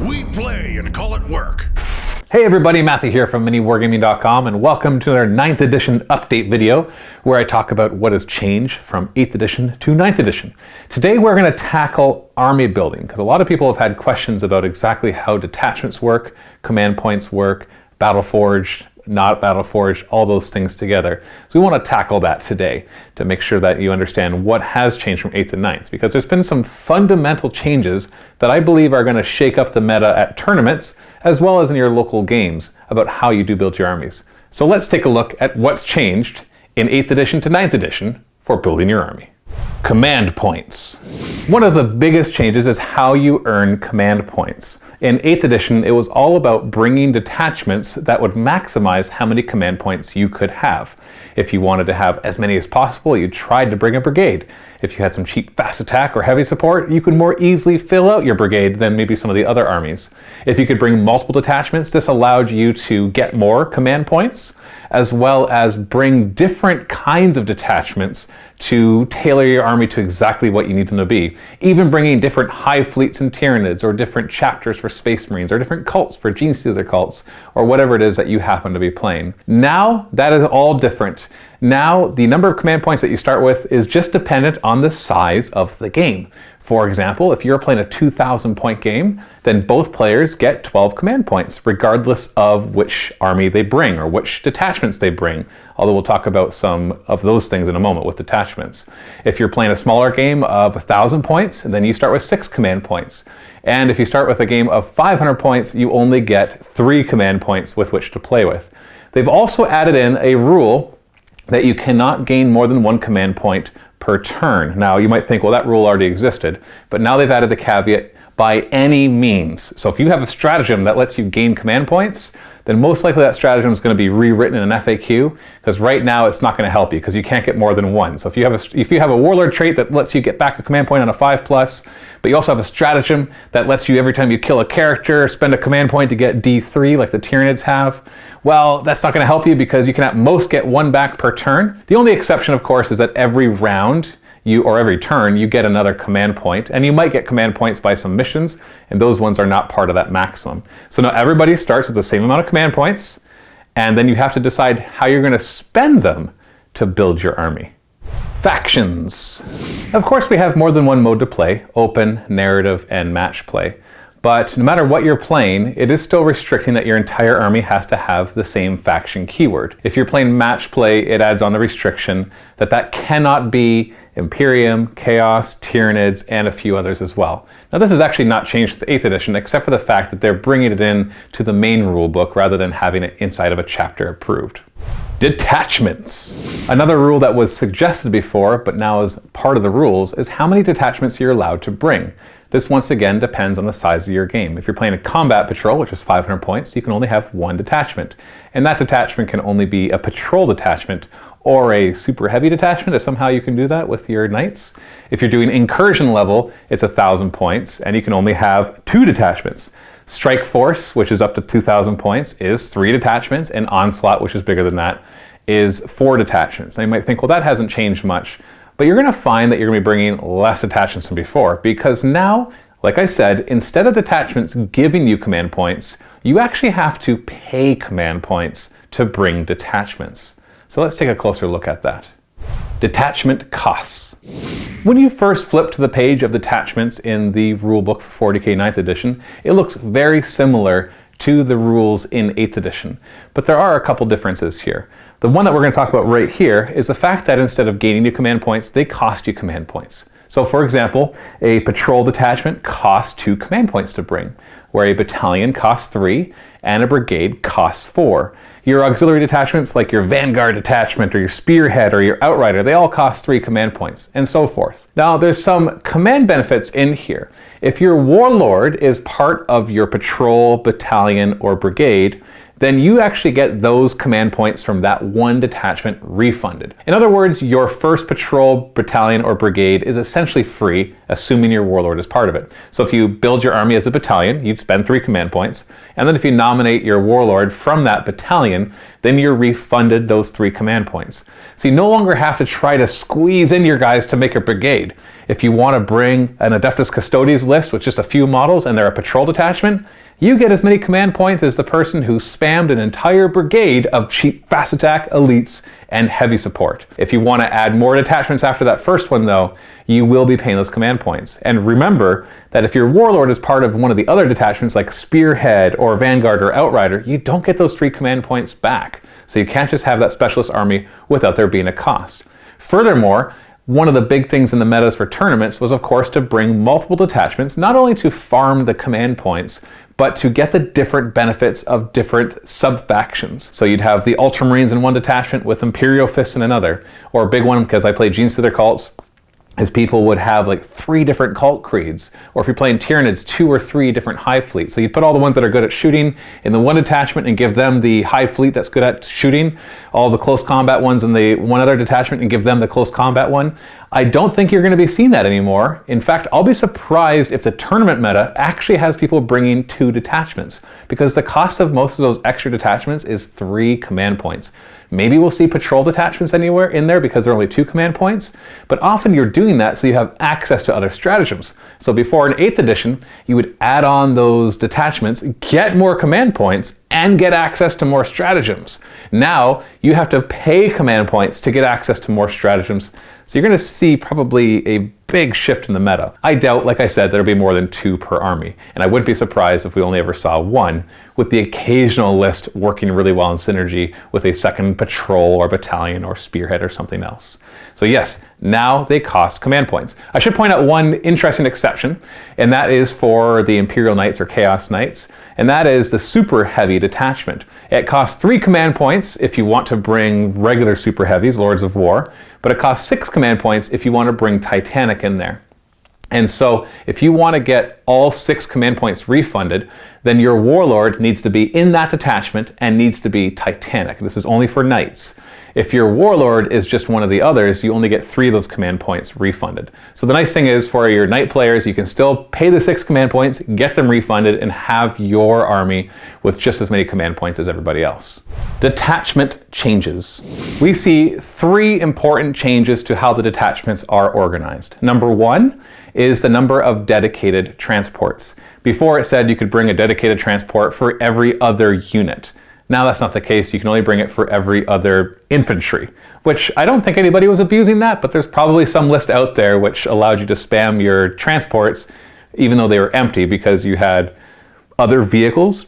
We play and call it work. Hey everybody, Matthew here from MiniWarGaming.com, and welcome to our 9th edition update video where I talk about what has changed from 8th edition to 9th edition. Today we're going to tackle army building, because a lot of people have had questions about exactly how detachments work, command points work, Battleforged, not Battleforged, all those things together. So we want to tackle that today to make sure that you understand what has changed from 8th to 9th, because there's been some fundamental changes that I believe are going to shake up the meta at tournaments as well as in your local games about how you do build your armies. So let's take a look at what's changed in 8th edition to 9th edition for building your army. Command points. One of the biggest changes is how you earn command points. In 8th edition, it was all about bringing detachments that would maximize how many command points you could have. If you wanted to have as many as possible, you tried to bring a brigade. If you had some cheap fast attack or heavy support, you could more easily fill out your brigade than maybe some of the other armies. If you could bring multiple detachments, this allowed you to get more command points, as well as bring different kinds of detachments to tailor your army to exactly what you need them to be. Even bringing different hive fleets and Tyranids, or different chapters for Space Marines, or different cults for Gene Stealer cults, or whatever it is that you happen to be playing. Now, that is all different. Now, the number of command points that you start with is just dependent on the size of the game. For example, if you're playing a 2,000 point game, then both players get 12 command points, regardless of which army they bring or which detachments they bring. Although we'll talk about some of those things in a moment with detachments. If you're playing a smaller game of 1,000 points, then you start with 6 command points. And if you start with a game of 500 points, you only get 3 command points with which to play with. They've also added in a rule that you cannot gain more than 1 command point per turn. Now you might think, well, that rule already existed, but now they've added the caveat, by any means. So if you have a stratagem that lets you gain command points, then most likely that stratagem is going to be rewritten in an FAQ, because right now it's not going to help you because you can't get more than 1. So if you have a warlord trait that lets you get back a command point on a 5+, but you also have a stratagem that lets you, every time you kill a character, spend a command point to get D3 like the Tyranids have, well, that's not going to help you because you can at most get 1 back per turn. The only exception, of course, is that every round or every turn, you get another command point, and you might get command points by some missions, and those ones are not part of that maximum. So now everybody starts with the same amount of command points, and then you have to decide how you're going to spend them to build your army. Factions. Of course, we have more than one mode to play: open, narrative, and match play. But no matter what you're playing, it is still restricting that your entire army has to have the same faction keyword. If you're playing match play, it adds on the restriction that that cannot be Imperium, Chaos, Tyranids, and a few others as well. Now this has actually not changed since 8th edition, except for the fact that they're bringing it in to the main rulebook rather than having it inside of a chapter approved. Detachments. Another rule that was suggested before, but now is part of the rules, is how many detachments you're allowed to bring. This once again depends on the size of your game. If you're playing a combat patrol, which is 500 points, you can only have 1 detachment. And that detachment can only be a patrol detachment or a super heavy detachment, if somehow you can do that with your knights. If you're doing incursion level, it's 1,000 points, and you can only have 2 detachments. Strike Force, which is up to 2,000 points, is 3 detachments, and Onslaught, which is bigger than that, is 4 detachments. Now you might think, well, that hasn't changed much. But you're going to find that you're going to be bringing less detachments than before, because now, like I said, instead of detachments giving you command points, you actually have to pay command points to bring detachments. So let's take a closer look at that. Detachment costs. When you first flip to the page of detachments in the rulebook for 40k 9th edition, it looks very similar to the rules in 8th edition. But there are a couple differences here. The one that we're going to talk about right here is the fact that instead of gaining you command points, they cost you command points. So for example, a patrol detachment costs 2 command points to bring, where a battalion costs 3 and a brigade costs 4. Your auxiliary detachments, like your vanguard detachment or your spearhead or your outrider, they all cost 3 command points, and so forth. Now there's some command benefits in here. If your warlord is part of your patrol, battalion, or brigade, then you actually get those command points from that one detachment refunded. In other words, your first patrol, battalion, or brigade is essentially free, assuming your warlord is part of it. So if you build your army as a battalion, you'd spend 3 command points, and then if you nominate your warlord from that battalion, then you're refunded those 3 command points. So you no longer have to try to squeeze in your guys to make a brigade. If you want to bring an Adeptus Custodes list with just a few models and they're a patrol detachment, you get as many command points as the person who spammed an entire brigade of cheap fast attack, elites, and heavy support. If you want to add more detachments after that first one though, you will be paying those command points. And remember that if your warlord is part of one of the other detachments like Spearhead or Vanguard or Outrider, you don't get those 3 command points back. So you can't just have that specialist army without there being a cost. Furthermore, one of the big things in the metas for tournaments was, of course, to bring multiple detachments, not only to farm the command points, but to get the different benefits of different sub-factions. So you'd have the Ultramarines in one detachment with Imperial Fists in another, or a big one, because I play Genes to their cults, is people would have like 3 different cult creeds, or if you're playing Tyranids, 2 or 3 different hive fleets. So you put all the ones that are good at shooting in the one detachment and give them the hive fleet that's good at shooting, all the close combat ones in the one other detachment and give them the close combat one. I don't think you're going to be seeing that anymore. In fact, I'll be surprised if the tournament meta actually has people bringing 2 detachments, because the cost of most of those extra detachments is 3 command points. Maybe we'll see patrol detachments anywhere in there because there are only 2 command points, but often you're doing that so you have access to other stratagems. So before in 8th edition, you would add on those detachments, get more command points, and get access to more stratagems. Now, you have to pay command points to get access to more stratagems. So you're going to see probably a big shift in the meta. I doubt, like I said, there'll be more than 2 per army, and I wouldn't be surprised if we only ever saw 1, with the occasional list working really well in synergy with a second patrol or battalion or spearhead or something else. So yes, now they cost command points. I should point out one interesting exception, and that is for the Imperial Knights or Chaos Knights, and that is the super heavy detachment. It costs 3 command points if you want to bring regular super heavies, Lords of War, but it costs 6 command points if you want to bring Titanic in there. And so if you want to get all 6 command points refunded, then your warlord needs to be in that detachment and needs to be Titanic. This is only for knights. If your warlord is just one of the others, you only get 3 of those command points refunded. So the nice thing is for your knight players, you can still pay the 6 command points, get them refunded, and have your army with just as many command points as everybody else. Detachment changes. We see 3 important changes to how the detachments are organized. Number 1 is the number of dedicated transports. Before it said you could bring a dedicated transport for every other unit. Now that's not the case. You can only bring it for every other infantry, which I don't think anybody was abusing that, but there's probably some list out there which allowed you to spam your transports even though they were empty because you had other vehicles,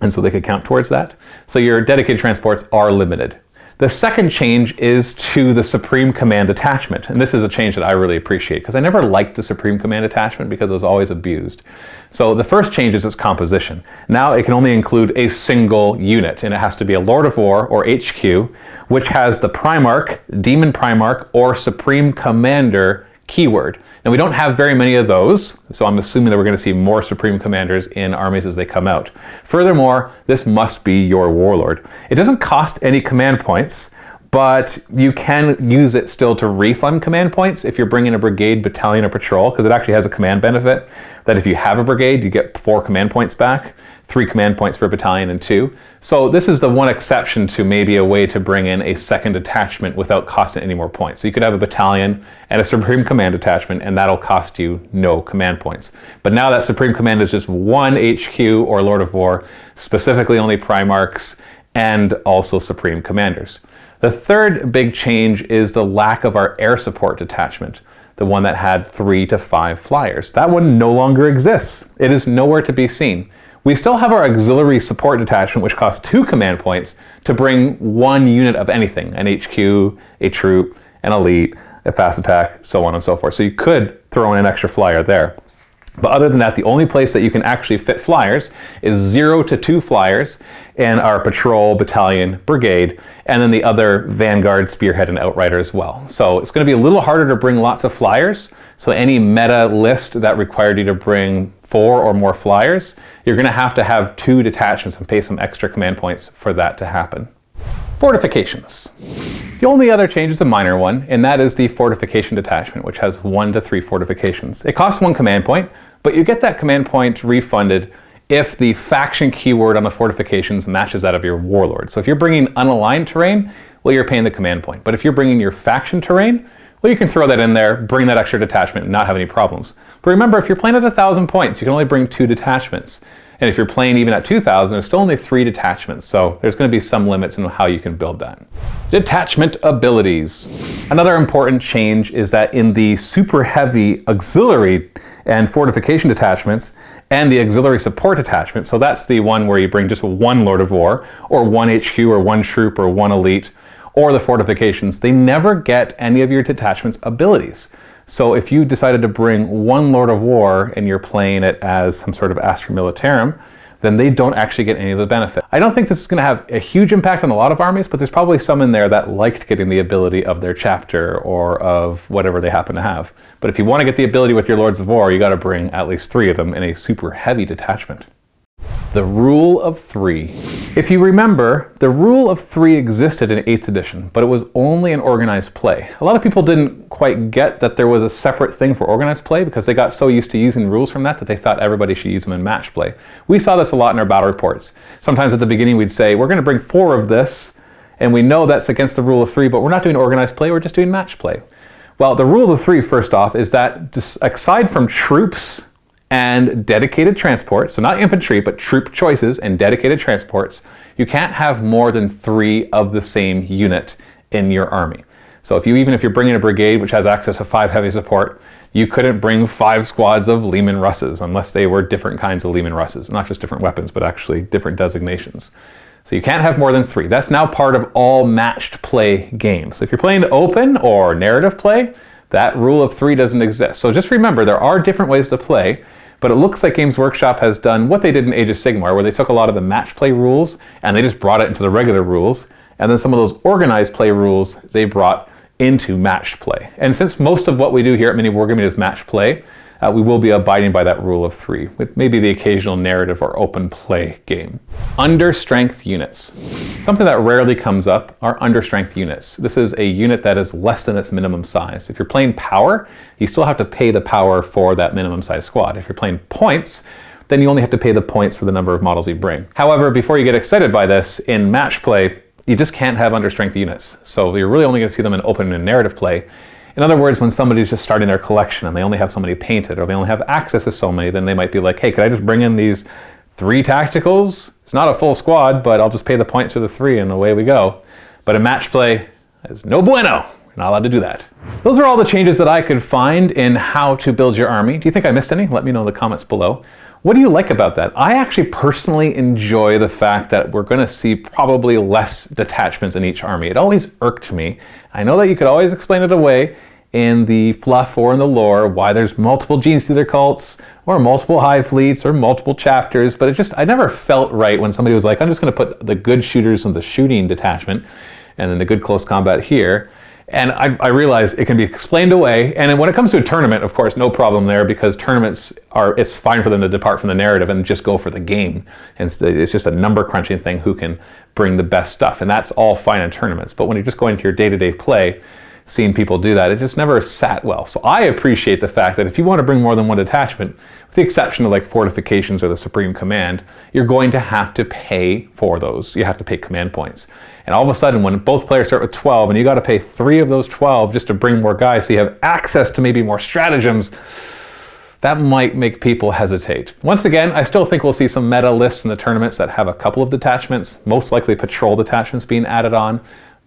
and so they could count towards that. So your dedicated transports are limited. The second change is to the Supreme Command Detachment, and this is a change that I really appreciate because I never liked the Supreme Command Detachment because it was always abused. So the first change is its composition. Now it can only include a single unit, and it has to be a Lord of War or HQ, which has the Primarch, Demon Primarch, or Supreme Commander keyword. Now we don't have very many of those, so I'm assuming that we're going to see more Supreme Commanders in armies as they come out. Furthermore, this must be your warlord. It doesn't cost any command points, but you can use it still to refund command points if you're bringing a brigade, battalion, or patrol, because it actually has a command benefit that if you have a brigade, you get 4 command points back, 3 command points for a battalion and 2. So this is the one exception to maybe a way to bring in a second detachment without costing any more points. So you could have a battalion and a Supreme Command detachment, and that'll cost you no command points. But now that Supreme Command is just one HQ or Lord of War, specifically only Primarchs and also Supreme Commanders. The third big change is the lack of our air support detachment, the one that had 3 to 5 flyers. That one no longer exists. It is nowhere to be seen. We still have our auxiliary support detachment, which costs 2 command points to bring 1 unit of anything, an HQ, a troop, an elite, a fast attack, so on and so forth. So you could throw in an extra flyer there. But other than that, the only place that you can actually fit flyers is 0 to 2 flyers in our patrol, battalion, brigade, and then the other Vanguard, Spearhead, and Outrider as well. So it's going to be a little harder to bring lots of flyers. So any meta list that required you to bring 4 or more flyers, you're going to have 2 detachments and pay some extra command points for that to happen. Fortifications. The only other change is a minor one, and that is the Fortification Detachment, which has 1 to 3 fortifications. It costs 1 command point, but you get that command point refunded if the faction keyword on the fortifications matches that of your warlord. So if you're bringing unaligned terrain, well, you're paying the command point. But if you're bringing your faction terrain, well, you can throw that in there, bring that extra detachment, and not have any problems. But remember, if you're playing at 1,000 points, you can only bring 2 detachments. And if you're playing even at 2,000, there's still only 3 detachments. So there's going to be some limits in how you can build that. Detachment abilities. Another important change is that in the super heavy auxiliary and fortification detachments and the auxiliary support detachment, so that's the one where you bring just 1 Lord of War, or 1 HQ, or 1 troop, or 1 elite, or the fortifications, they never get any of your detachment's abilities. So if you decided to bring 1 Lord of War and you're playing it as some sort of Astra Militarum, then they don't actually get any of the benefit. I don't think this is going to have a huge impact on a lot of armies, but there's probably some in there that liked getting the ability of their chapter or of whatever they happen to have. But if you want to get the ability with your Lords of War, you got to bring at least 3 of them in a super heavy detachment. The Rule of 3. If you remember, the Rule of 3 existed in 8th edition, but it was only in organized play. A lot of people didn't quite get that there was a separate thing for organized play because they got so used to using rules from that they thought everybody should use them in match play. We saw this a lot in our battle reports. Sometimes at the beginning we'd say, we're going to bring 4 of this, and we know that's against the Rule of 3, but we're not doing organized play, we're just doing match play. Well, the Rule of 3, first off, is that aside from troops and dedicated transports, so not infantry, but troop choices and dedicated transports, you can't have more than 3 of the same unit in your army. So even if you're bringing a brigade which has access to 5 heavy support, you couldn't bring 5 squads of Lehman Russes unless they were different kinds of Lehman Russes, not just different weapons, but actually different designations. So you can't have more than 3. That's now part of all matched play games. So if you're playing open or narrative play, that Rule of 3 doesn't exist. So just remember, there are different ways to play. But it looks like Games Workshop has done what they did in Age of Sigmar, where they took a lot of the match play rules and they just brought it into the regular rules. And then some of those organized play rules they brought into matched play. And since most of what we do here at MiniWarGaming is match play, we will be abiding by that Rule of 3, with maybe the occasional narrative or open play game. Understrength units. Something that rarely comes up are understrength units. This is a unit that is less than its minimum size. If you're playing power, you still have to pay the power for that minimum size squad. If you're playing points, then you only have to pay the points for the number of models you bring. However, before you get excited by this, in match play, you just can't have understrength units. So you're really only going to see them in open and narrative play. In other words, when somebody's just starting their collection and they only have so many painted, or they only have access to so many, then they might be like, hey, could I just bring in these 3 tacticals? It's not a full squad, but I'll just pay the points for the 3 and away we go. But in match play, it's no bueno. You're not allowed to do that. Those are all the changes that I could find in how to build your army. Do you think I missed any? Let me know in the comments below. What do you like about that? I actually personally enjoy the fact that we're going to see probably less detachments in each army. It always irked me. I know that you could always explain it away in the fluff or in the lore, why there's multiple Gene Stealer cults, or multiple Hive Fleets, or multiple chapters, but I never felt right when somebody was like, I'm just going to put the good shooters in the shooting detachment, and then the good close combat here. And I realize it can be explained away. And then when it comes to a tournament, of course, no problem there, because tournaments it's fine for them to depart from the narrative and just go for the game. And it's just a number crunching thing, who can bring the best stuff. And that's all fine in tournaments. But when you're just going to your day-to-day play, seeing people do that, it just never sat well. So I appreciate the fact that if you want to bring more than 1 detachment, with the exception of like Fortifications or the Supreme Command, you're going to have to pay for those. You have to pay command points. And all of a sudden, when both players start with 12 and you got to pay 3 of those 12 just to bring more guys so you have access to maybe more stratagems, that might make people hesitate. Once again, I still think we'll see some meta lists in the tournaments that have a couple of detachments, most likely patrol detachments being added on.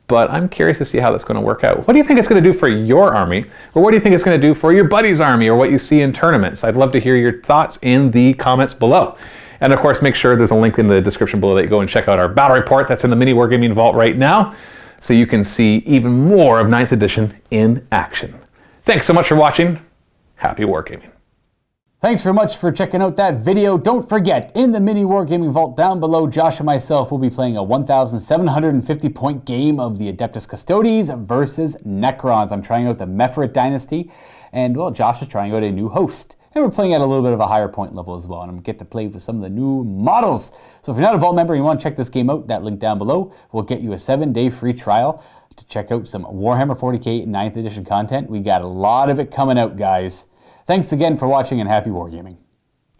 But I'm curious to see how that's going to work out. What do you think it's going to do for your army? Or what do you think it's going to do for your buddy's army, or what you see in tournaments? I'd love to hear your thoughts in the comments below. And of course, make sure there's a link in the description below that you go and check out our battle report that's in the MiniWarGaming vault right now, so you can see even more of 9th edition in action. Thanks so much for watching. Happy wargaming. Thanks very much for checking out that video. Don't forget, in the MiniWarGaming vault down below, Josh and myself will be playing a 1,750 point game of the Adeptus Custodes versus Necrons. I'm trying out the Mefrit Dynasty, and well, Josh is trying out a new host. and we're playing at a little bit of a higher point level as well, and I'm going to get to play with some of the new models. So if you're not a Vault member and you want to check this game out, that link down below will get you a 7-day free trial to check out some Warhammer 40k 9th edition content. We got a lot of it coming out, guys. Thanks again for watching, and happy wargaming.